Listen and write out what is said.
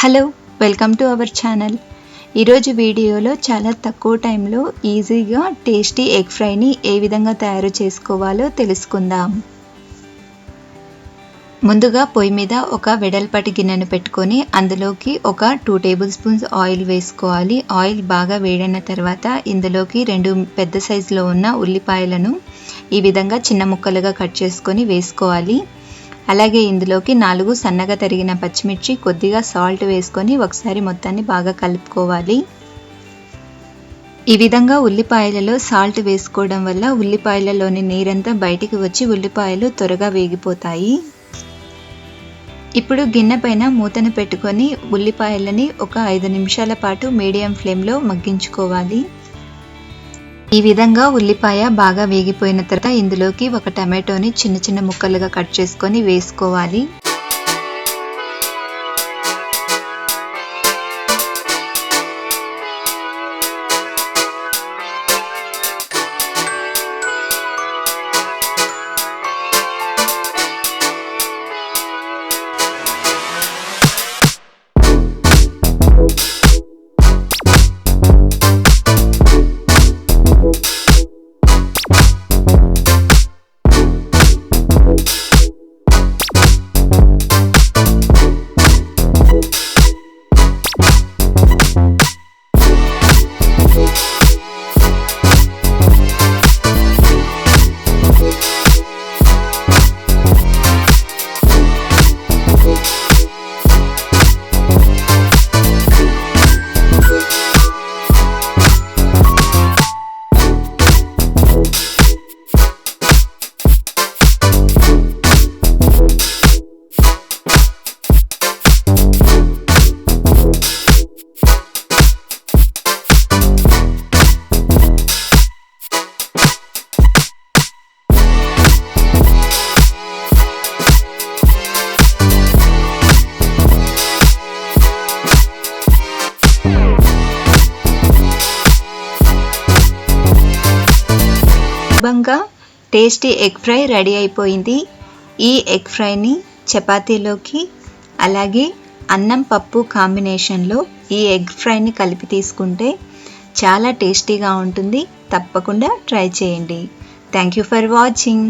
Hello, welcome to our channel. ఈరోజు వీడియోలో చాలా తక్కువ టైంలో ఈజీగా టేస్టీ ఎగ్ ఫ్రైని ఏ విధంగా తయారు చేసుకోవాలో తెలుసుకుందాం. ముందుగా పొయ్యి మీద ఒక వెడల్పాటి గిన్నెను పెట్టుకొని అందులోకి ఒక 2 టేబుల్ స్పూన్స్ ఆయిల్ వేసుకోవాలి. ఆయిల్ బాగా వేడైన తర్వాత ఇందులోకి 2 పెద్ద సైజులో ఉన్న ఉల్లిపాయలను ఈ విధంగా చిన్న ముక్కలుగా కట్ చేసుకొని వేసుకోవాలి. అలాగే ఇందులోకి 4 సన్నగా తరిగిన పచ్చిమిర్చి, కొద్దిగా సాల్ట్ వేసుకొని ఒకసారి మొత్తాన్ని బాగా కలుపుకోవాలి. ఈ విధంగా ఉల్లిపాయలలో సాల్ట్ వేసుకోవడం వల్ల ఉల్లిపాయలలోని నీరంతా బయటికి వచ్చి ఉల్లిపాయలు త్వరగా వేగిపోతాయి. ఇప్పుడు గిన్నె పైన మూతను పెట్టుకొని ఉల్లిపాయలని ఒక 5 నిమిషాల పాటు మీడియం ఫ్లేమ్లో మగ్గించుకోవాలి. ఈ విధంగా ఉల్లిపాయ బాగా వేగిపోయిన తర్వాత ఇందులోకి ఒక టమాటోని చిన్న చిన్న ముక్కలుగా కట్ చేసుకొని వేసుకోవాలి. సులభంగా టేస్టీ ఎగ్ ఫ్రై రెడీ అయిపోయింది. ఈ ఎగ్ ఫ్రైని చపాతీలోకి అలాగే అన్నం పప్పు కాంబినేషన్లో ఈ ఎగ్ ఫ్రైని కలిపి తీసుకుంటే చాలా టేస్టీగా ఉంటుంది. తప్పకుండా ట్రై చేయండి. Thank you for watching.